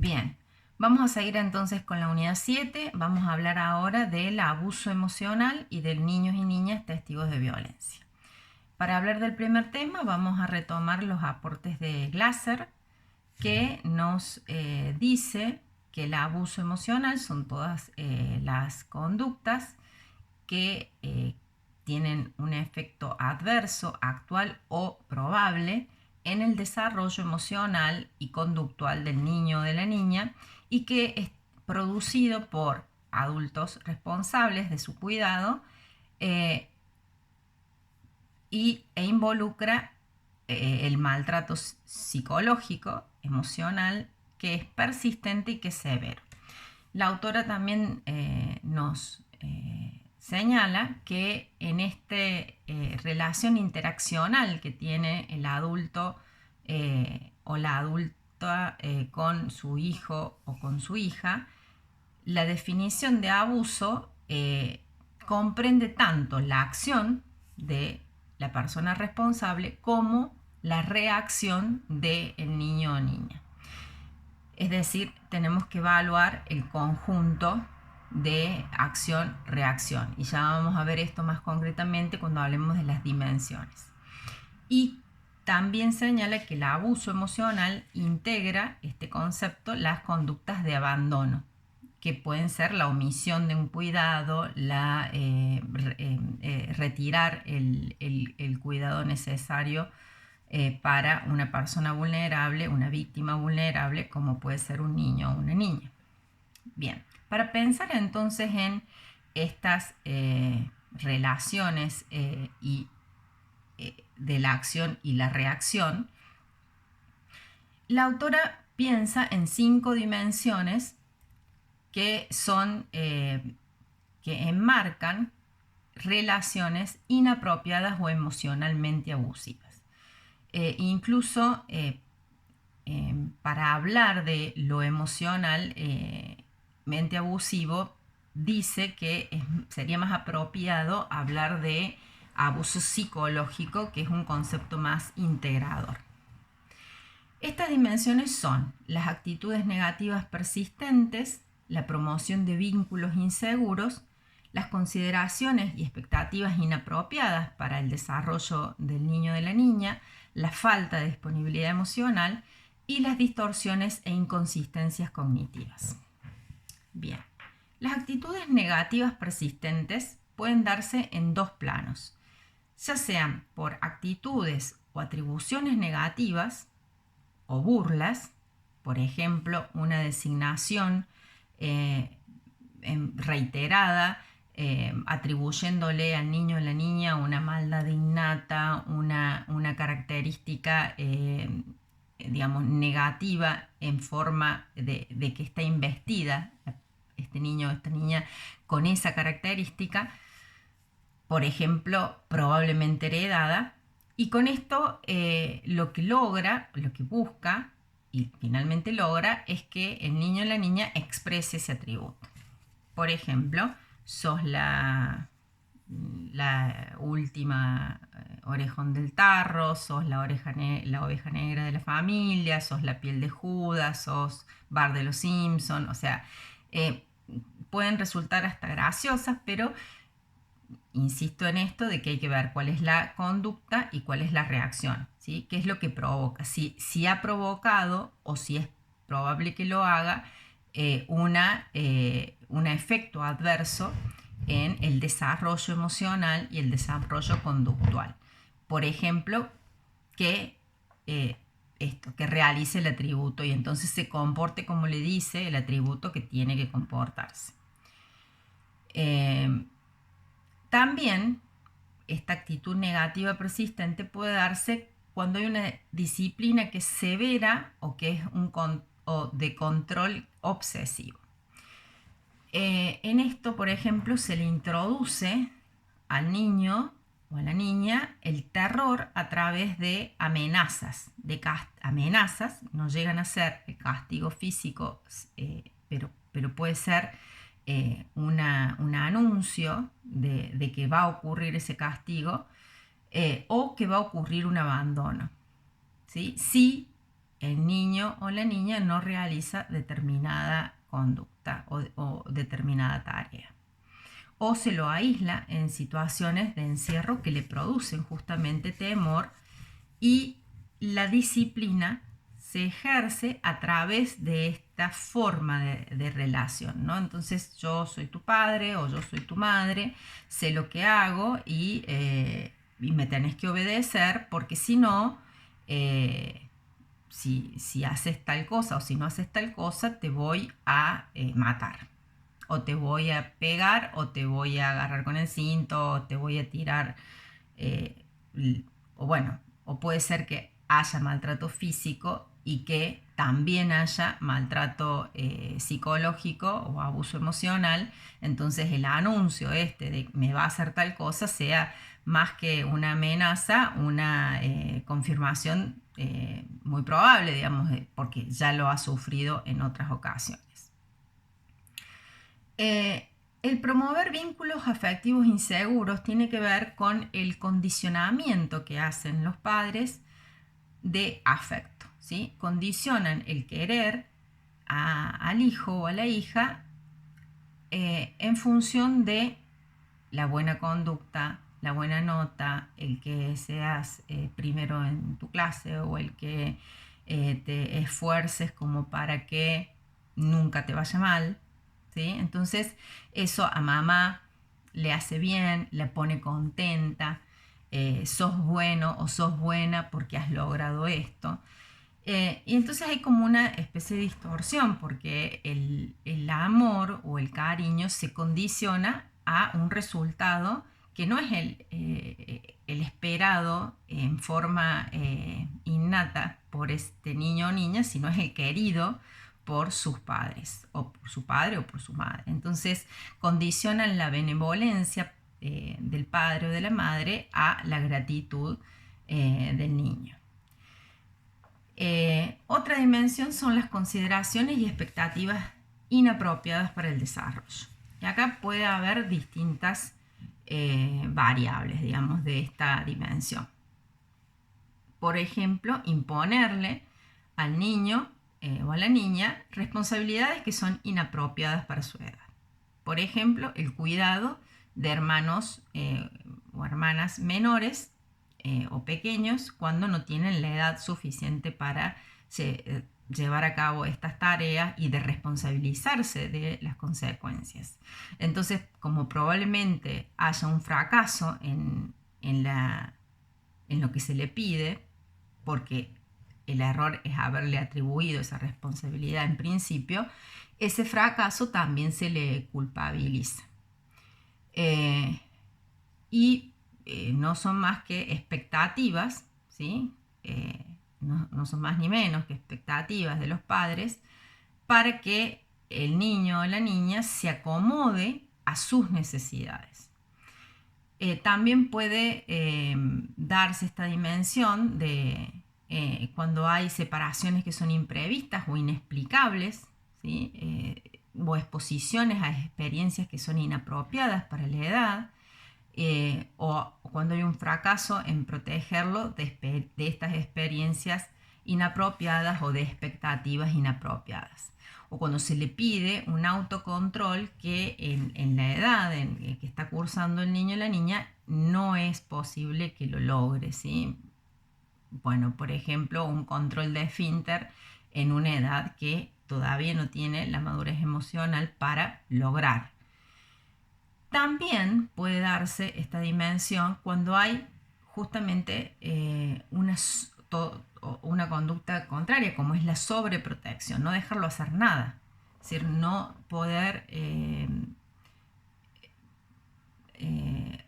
Bien, vamos a seguir entonces con la unidad 7. Vamos a hablar ahora del abuso emocional y de niños y niñas testigos de violencia. Para hablar del primer tema vamos a retomar los aportes de Glasser, que nos dice que el abuso emocional son todas las conductas que tienen un efecto adverso, actual o probable en el desarrollo emocional y conductual del niño o de la niña, y que es producido por adultos responsables de su cuidado e involucra el maltrato psicológico, emocional, que es persistente y que es severo. La autora también nos señala que en esta relación interaccional que tiene el adulto o la adulta con su hijo o con su hija, la definición de abuso comprende tanto la acción de la persona responsable como la reacción del niño o niña. Es decir, tenemos que evaluar el conjunto de acción-reacción. Y ya vamos a ver esto más concretamente cuando hablemos de las dimensiones. Y también señala que el abuso emocional integra este concepto las conductas de abandono, que pueden ser la omisión de un cuidado, retirar el cuidado necesario para una persona vulnerable, una víctima vulnerable, como puede ser un niño o una niña. Bien, para pensar entonces en estas relaciones de la acción y la reacción, la autora piensa en 5 dimensiones que son que enmarcan relaciones inapropiadas o emocionalmente abusivas. Incluso para hablar de lo emocionalmente abusivo, dice que sería más apropiado hablar de abuso psicológico, que es un concepto más integrador. Estas dimensiones son las actitudes negativas persistentes, la promoción de vínculos inseguros, las consideraciones y expectativas inapropiadas para el desarrollo del niño o de la niña, la falta de disponibilidad emocional y las distorsiones e inconsistencias cognitivas. Bien, las actitudes negativas persistentes pueden darse en 2 planos, ya sean por actitudes o atribuciones negativas o burlas, por ejemplo, una designación reiterada, atribuyéndole al niño o la niña una maldad innata, una característica digamos, negativa en forma de que está investida este niño o esta niña con esa característica, por ejemplo, probablemente heredada, y con esto lo que logra, lo que busca y finalmente logra es que el niño o la niña exprese ese atributo. Por ejemplo, sos la última orejón del tarro, sos la oveja negra de la familia, sos la piel de Judas, sos Bart de los Simpson. O sea, pueden resultar hasta graciosas, pero insisto en esto de que hay que ver cuál es la conducta y cuál es la reacción, ¿sí? ¿Qué es lo que provoca? Si ha provocado o si es probable que lo haga un efecto adverso en el desarrollo emocional y el desarrollo conductual. Por ejemplo, que realice el atributo y entonces se comporte como le dice el atributo que tiene que comportarse. También esta actitud negativa persistente puede darse cuando hay una disciplina que es severa o que es o de control obsesivo. En esto, por ejemplo, se le introduce al niño o a la niña el terror a través de amenazas. Amenazas no llegan a ser el castigo físico, pero puede ser un anuncio de que va a ocurrir ese castigo o que va a ocurrir un abandono. ¿Sí? Si el niño o la niña no realiza determinada conducta o determinada tarea. O se lo aísla en situaciones de encierro que le producen justamente temor, y la disciplina se ejerce a través de esta forma de relación, ¿no? Entonces yo soy tu padre o yo soy tu madre, sé lo que hago y me tenés que obedecer, porque si no, si haces tal cosa o si no haces tal cosa, te voy a matar. O te voy a pegar, o te voy a agarrar con el cinto, o te voy a tirar, eh, o bueno, o puede ser que haya maltrato físico y que también haya maltrato psicológico o abuso emocional. Entonces el anuncio de me va a hacer tal cosa sea más que una amenaza, una confirmación muy probable, digamos, porque ya lo ha sufrido en otras ocasiones. El promover vínculos afectivos inseguros tiene que ver con el condicionamiento que hacen los padres de afecto, ¿sí? Condicionan el querer al hijo o a la hija en función de la buena conducta, la buena nota, el que seas primero en tu clase, o el que te esfuerces como para que nunca te vaya mal, ¿sí? Entonces eso a mamá le hace bien, le pone contenta, sos bueno o sos buena porque has logrado esto. Y entonces hay como una especie de distorsión, porque el amor o el cariño se condiciona a un resultado que no es el esperado en forma innata por este niño o niña, sino es el querido por sus padres, o por su padre o por su madre. Entonces condicionan la benevolencia del padre o de la madre a la gratitud del niño. Otra dimensión son las consideraciones y expectativas inapropiadas para el desarrollo. Y acá puede haber distintas variables, digamos, de esta dimensión. Por ejemplo, imponerle al niño o a la niña responsabilidades que son inapropiadas para su edad. Por ejemplo, el cuidado de hermanos o hermanas menores o pequeños cuando no tienen la edad suficiente para llevar a cabo estas tareas y de responsabilizarse de las consecuencias. Entonces, como probablemente haya un fracaso en lo que se le pide, porque el error es haberle atribuido esa responsabilidad en principio, ese fracaso también se le culpabiliza. Y no son más que expectativas, ¿sí? No son más ni menos que expectativas de los padres para que el niño o la niña se acomode a sus necesidades. También puede darse esta dimensión de cuando hay separaciones que son imprevistas o inexplicables, ¿sí? O exposiciones a experiencias que son inapropiadas para la edad, o cuando hay un fracaso en protegerlo de estas experiencias inapropiadas o de expectativas inapropiadas, o cuando se le pide un autocontrol que en la edad en que está cursando el niño o la niña no es posible que lo logre, ¿sí? Bueno, por ejemplo, un control de esfínter en una edad que todavía no tiene la madurez emocional para lograr. También puede darse esta dimensión cuando hay justamente una conducta contraria, como es la sobreprotección, no dejarlo hacer nada, es decir, no poder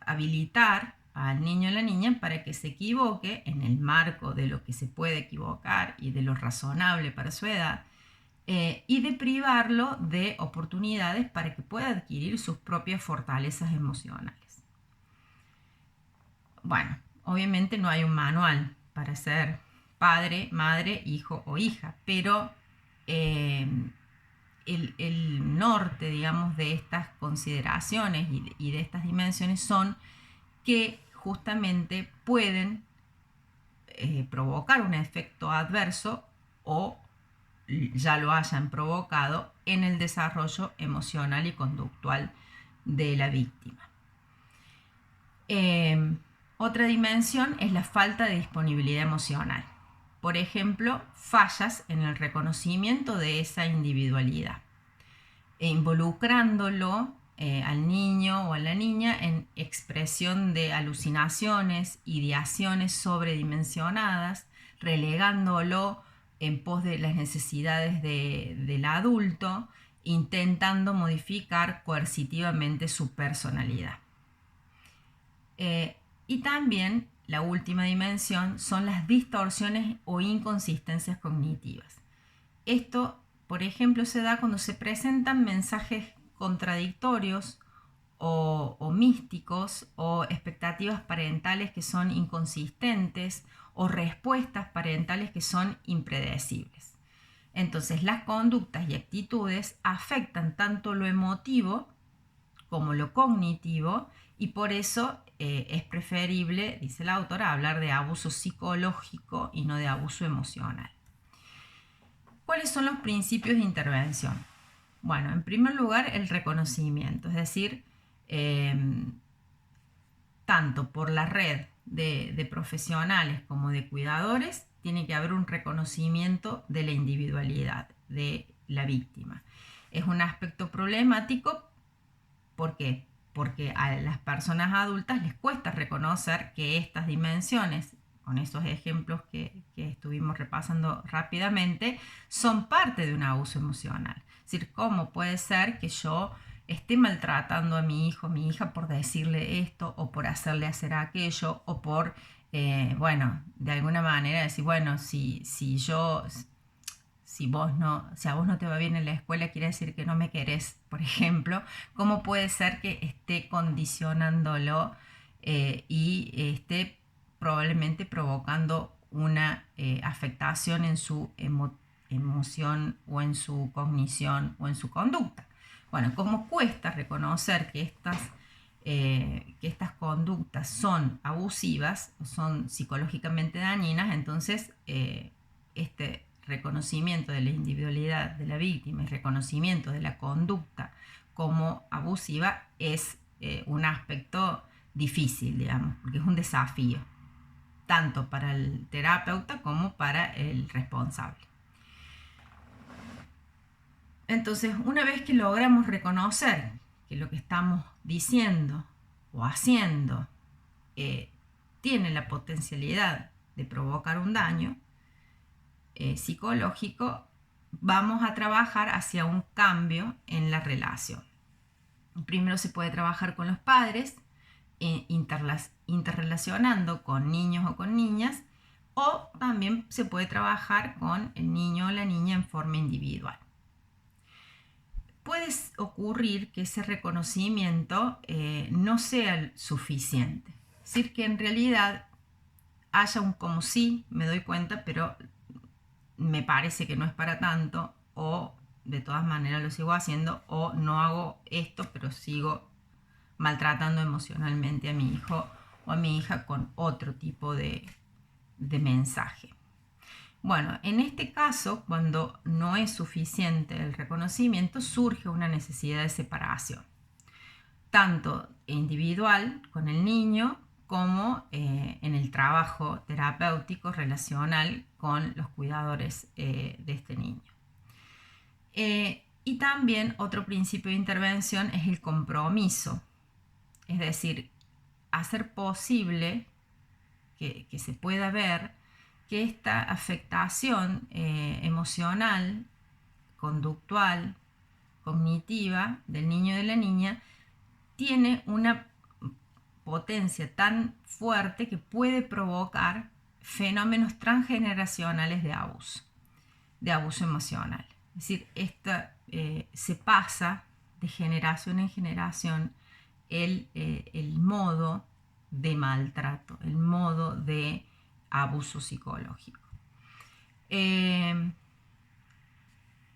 habilitar al niño o la niña para que se equivoque en el marco de lo que se puede equivocar y de lo razonable para su edad, y de privarlo de oportunidades para que pueda adquirir sus propias fortalezas emocionales. Bueno, obviamente no hay un manual para ser padre, madre, hijo o hija, pero el norte, digamos, de estas consideraciones y de estas dimensiones son que justamente pueden provocar un efecto adverso o ya lo hayan provocado en el desarrollo emocional y conductual de la víctima. Otra dimensión es la falta de disponibilidad emocional. Por ejemplo, fallas en el reconocimiento de esa individualidad, involucrándolo al niño o a la niña en expresión de alucinaciones, ideaciones sobredimensionadas, relegándolo en pos de las necesidades del adulto, intentando modificar coercitivamente su personalidad. Y también la última dimensión son las distorsiones o inconsistencias cognitivas. Esto, por ejemplo, se da cuando se presentan mensajes contradictorios o místicos, o expectativas parentales que son inconsistentes, o respuestas parentales que son impredecibles. Entonces, las conductas y actitudes afectan tanto lo emotivo como lo cognitivo, y por eso es preferible, dice la autora, hablar de abuso psicológico y no de abuso emocional. ¿Cuáles son los principios de intervención? Bueno, en primer lugar, el reconocimiento, es decir, tanto por la red de profesionales como de cuidadores, tiene que haber un reconocimiento de la individualidad de la víctima. Es un aspecto problemático. ¿Por qué? Porque a las personas adultas les cuesta reconocer que estas dimensiones, con esos ejemplos que estuvimos repasando rápidamente, son parte de un abuso emocional. Es decir, ¿cómo puede ser que yo esté maltratando a mi hijo, mi hija, por decirle esto, o por hacerle hacer aquello, o por, de alguna manera decir, bueno, si a vos no te va bien en la escuela, quiere decir que no me querés, por ejemplo? ¿Cómo puede ser que esté condicionándolo y esté probablemente provocando una afectación en su emoción, o en su cognición, o en su conducta? Bueno, ¿cómo cuesta reconocer que estas conductas son abusivas, son psicológicamente dañinas? Entonces, este reconocimiento de la individualidad de la víctima y reconocimiento de la conducta como abusiva es un aspecto difícil, digamos, porque es un desafío, tanto para el terapeuta como para el responsable. Entonces, una vez que logramos reconocer que lo que estamos diciendo o haciendo tiene la potencialidad de provocar un daño psicológico, vamos a trabajar hacia un cambio en la relación. Primero se puede trabajar con los padres, interrelacionando con niños o con niñas, o también se puede trabajar con el niño o la niña en forma individual. Puede ocurrir que ese reconocimiento no sea suficiente, es decir, que en realidad haya un como sí, me doy cuenta, pero me parece que no es para tanto, o de todas maneras lo sigo haciendo, o no hago esto, pero sigo maltratando emocionalmente a mi hijo o a mi hija con otro tipo de mensaje. Bueno, en este caso, cuando no es suficiente el reconocimiento, surge una necesidad de separación, tanto individual con el niño, como en el trabajo terapéutico relacional con los cuidadores de este niño. Y también otro principio de intervención es el compromiso, es decir, hacer posible que se pueda ver que esta afectación emocional, conductual, cognitiva del niño y de la niña tiene una potencia tan fuerte que puede provocar fenómenos transgeneracionales de abuso emocional. Es decir, se pasa de generación en generación el modo de maltrato, el modo de abuso psicológico.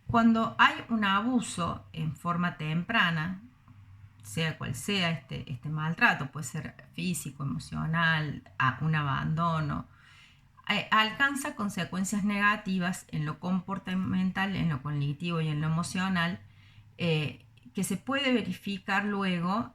Cuando hay un abuso en forma temprana, sea cual sea este maltrato, puede ser físico, emocional, un abandono, alcanza consecuencias negativas en lo comportamental, en lo cognitivo y en lo emocional, que se puede verificar luego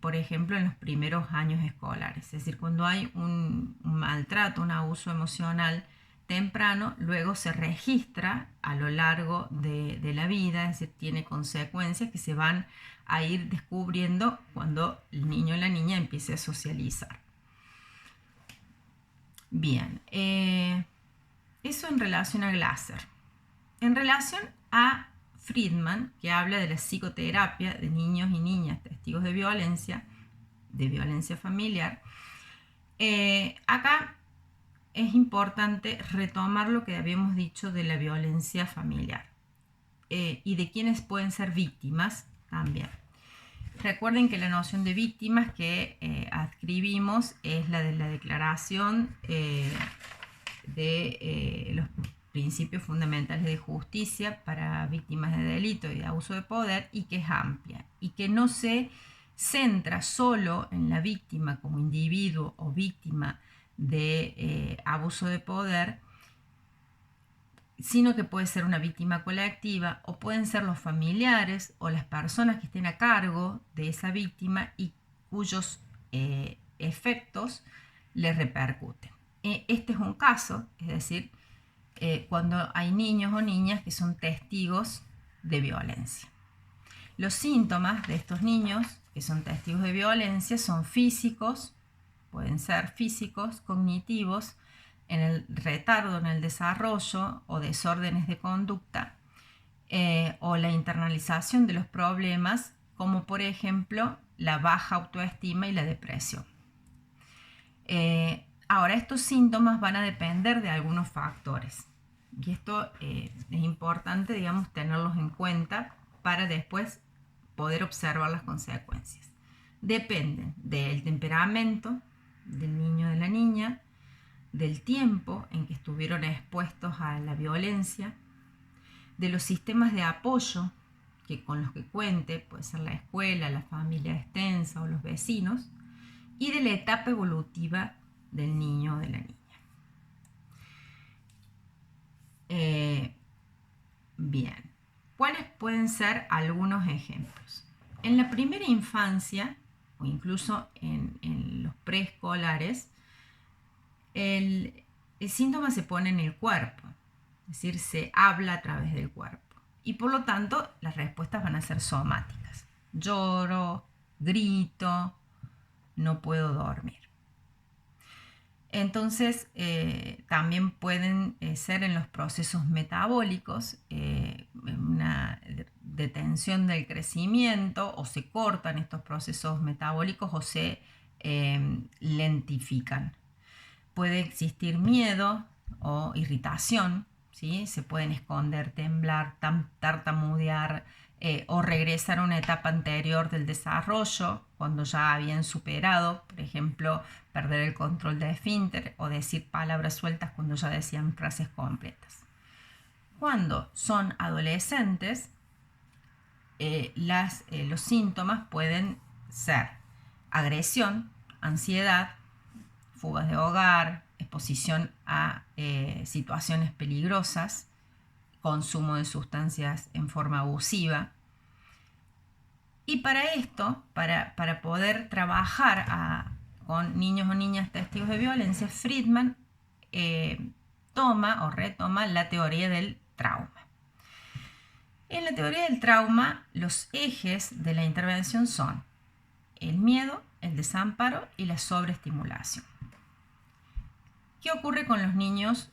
por ejemplo, en los primeros años escolares. Es decir, cuando hay un maltrato, un abuso emocional temprano, luego se registra a lo largo de la vida, es decir, tiene consecuencias que se van a ir descubriendo cuando el niño o la niña empiece a socializar. Bien, eso en relación a Glasser. En relación a Friedman, que habla de la psicoterapia de niños y niñas testigos de violencia familiar, acá es importante retomar lo que habíamos dicho de la violencia familiar y de quienes pueden ser víctimas también. Recuerden que la noción de víctimas que adscribimos es la de la Declaración de los Principios Fundamentales de Justicia para Víctimas de Delito y de Abuso de Poder, y que es amplia y que no se centra solo en la víctima como individuo o víctima de abuso de poder, sino que puede ser una víctima colectiva o pueden ser los familiares o las personas que estén a cargo de esa víctima y cuyos efectos le repercuten. Este es un caso, es decir, cuando hay niños o niñas que son testigos de violencia. Los síntomas de estos niños que son testigos de violencia son físicos, pueden ser físicos, cognitivos, en el retardo en el desarrollo o desórdenes de conducta, o la internalización de los problemas, como por ejemplo la baja autoestima y la depresión. Ahora, estos síntomas van a depender de algunos factores y esto es importante, digamos, tenerlos en cuenta para después poder observar las consecuencias. Dependen del temperamento del niño o de la niña, del tiempo en que estuvieron expuestos a la violencia, de los sistemas de apoyo con los que cuente, puede ser la escuela, la familia extensa o los vecinos, y de la etapa evolutiva del niño o de la niña. Bien, ¿cuáles pueden ser algunos ejemplos? En la primera infancia, o incluso en los preescolares, el síntoma se pone en el cuerpo, es decir, se habla a través del cuerpo. Y por lo tanto, las respuestas van a ser somáticas. Lloro, grito, no puedo dormir. Entonces, también pueden ser en los procesos metabólicos, una detención del crecimiento, o se cortan estos procesos metabólicos o se lentifican. Puede existir miedo o irritación, ¿sí? Se pueden esconder, temblar, tartamudear o regresar a una etapa anterior del desarrollo cuando ya habían superado, por ejemplo, perder el control de esfínter o decir palabras sueltas cuando ya decían frases completas. Cuando son adolescentes, los síntomas pueden ser agresión, ansiedad, fugas de hogar, exposición a situaciones peligrosas, consumo de sustancias en forma abusiva. Y para esto, para poder trabajar con niños o niñas testigos de violencia, Friedman toma o retoma la teoría del trauma. En la teoría del trauma, los ejes de la intervención son el miedo, el desamparo y la sobreestimulación. ¿Qué ocurre con los niños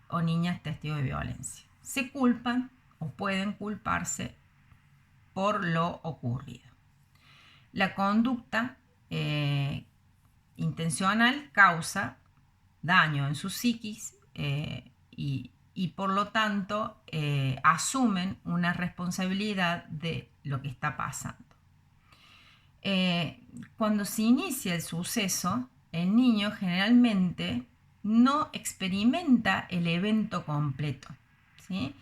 o niñas testigos de violencia? Se culpan o pueden culparse por lo ocurrido. La conducta intencional causa daño en su psiquis y por lo tanto asumen una responsabilidad de lo que está pasando. Cuando se inicia el suceso, el niño generalmente no experimenta el evento completo, ¿sí?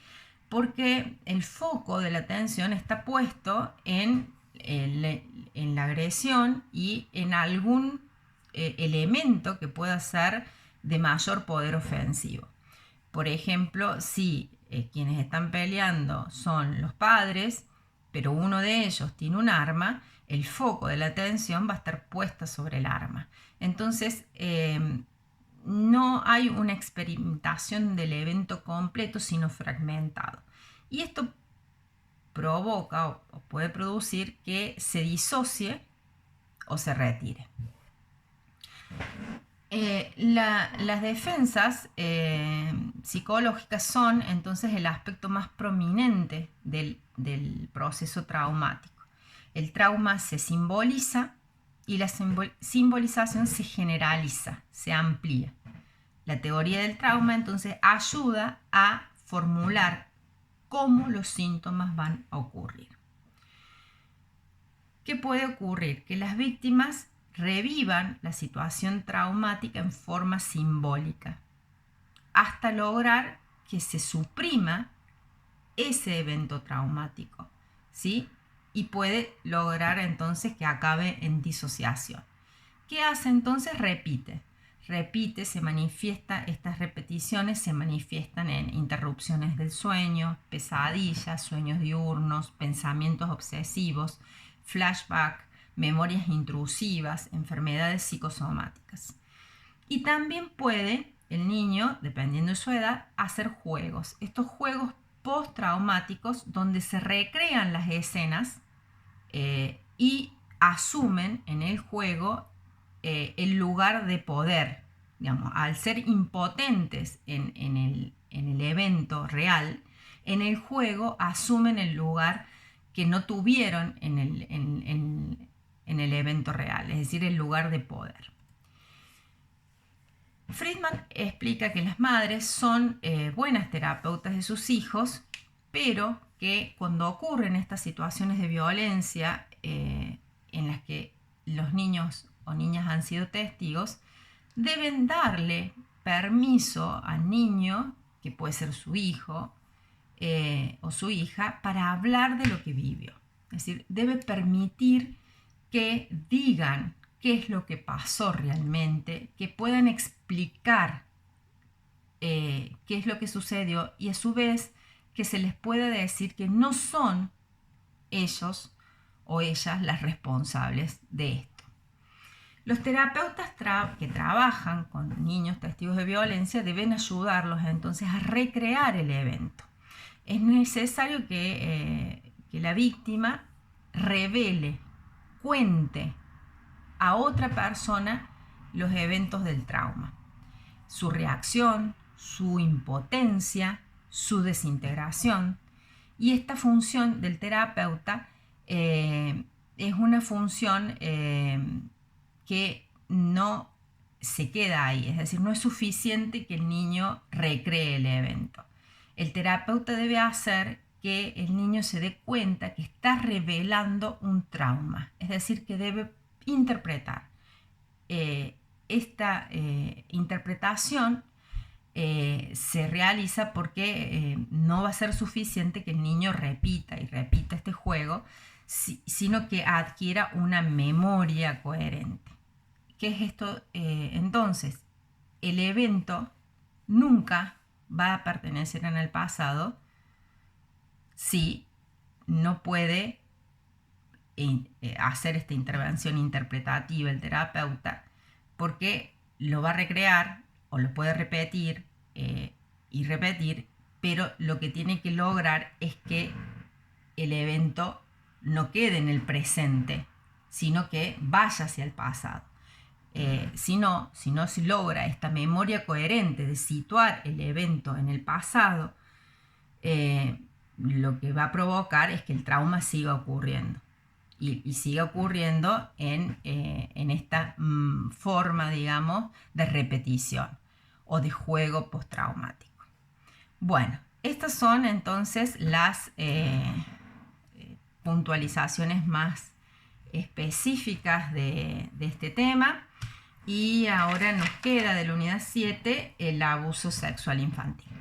Porque el foco de la atención está puesto en la agresión y en algún elemento que pueda ser de mayor poder ofensivo. Por ejemplo, si quienes están peleando son los padres, pero uno de ellos tiene un arma, el foco de la atención va a estar puesta sobre el arma. Entonces, no hay una experimentación del evento completo, sino fragmentado. Y esto provoca o puede producir que se disocie o se retire. Las defensas psicológicas son entonces el aspecto más prominente del proceso traumático. El trauma se simboliza y la simbolización se generaliza, se amplía. La teoría del trauma entonces ayuda a formular cómo los síntomas van a ocurrir. ¿Qué puede ocurrir? Que las víctimas revivan la situación traumática en forma simbólica, hasta lograr que se suprima ese evento traumático, ¿sí? Y puede lograr entonces que acabe en disociación. ¿Qué hace entonces? Repite, se manifiesta, estas repeticiones se manifiestan en interrupciones del sueño, pesadillas, sueños diurnos, pensamientos obsesivos, flashback, memorias intrusivas, enfermedades psicosomáticas. Y también puede el niño, dependiendo de su edad, hacer juegos. Estos juegos postraumáticos donde se recrean las escenas y asumen en el juego el lugar de poder. Digamos, al ser impotentes en el evento real, en el juego asumen el lugar que no tuvieron en el evento real, es decir, el lugar de poder. Friedman explica que las madres son buenas terapeutas de sus hijos, pero que cuando ocurren estas situaciones de violencia en las que los niños o niñas han sido testigos, deben darle permiso al niño, que puede ser su hijo o su hija, para hablar de lo que vivió. Es decir, debe permitir que digan qué es lo que pasó realmente, que puedan explicar qué es lo que sucedió y a su vez que se les pueda decir que no son ellos o ellas las responsables de esto. Los terapeutas que trabajan con niños testigos de violencia deben ayudarlos entonces a recrear el evento. Es necesario que la víctima revele, cuente a otra persona los eventos del trauma, su reacción, su impotencia, su desintegración. Y esta función del terapeuta es una función que no se queda ahí, es decir, no es suficiente que el niño recree el evento. El terapeuta debe hacer que el niño se dé cuenta que está revelando un trauma, es decir, que debe interpretar. Esta interpretación se realiza porque no va a ser suficiente que el niño repita y repita este juego, sino que adquiera una memoria coherente. ¿Qué es esto? Entonces, el evento nunca va a pertenecer en el pasado si no puede hacer esta intervención interpretativa el terapeuta, porque lo va a recrear o lo puede repetir y repetir, pero lo que tiene que lograr es que el evento no quede en el presente, sino que vaya hacia el pasado. Si no se logra esta memoria coherente de situar el evento en el pasado, lo que va a provocar es que el trauma siga ocurriendo y siga ocurriendo en esta forma, digamos, de repetición o de juego postraumático. Bueno, estas son entonces las puntualizaciones más específicas de este tema. Y ahora nos queda de la unidad 7 el abuso sexual infantil.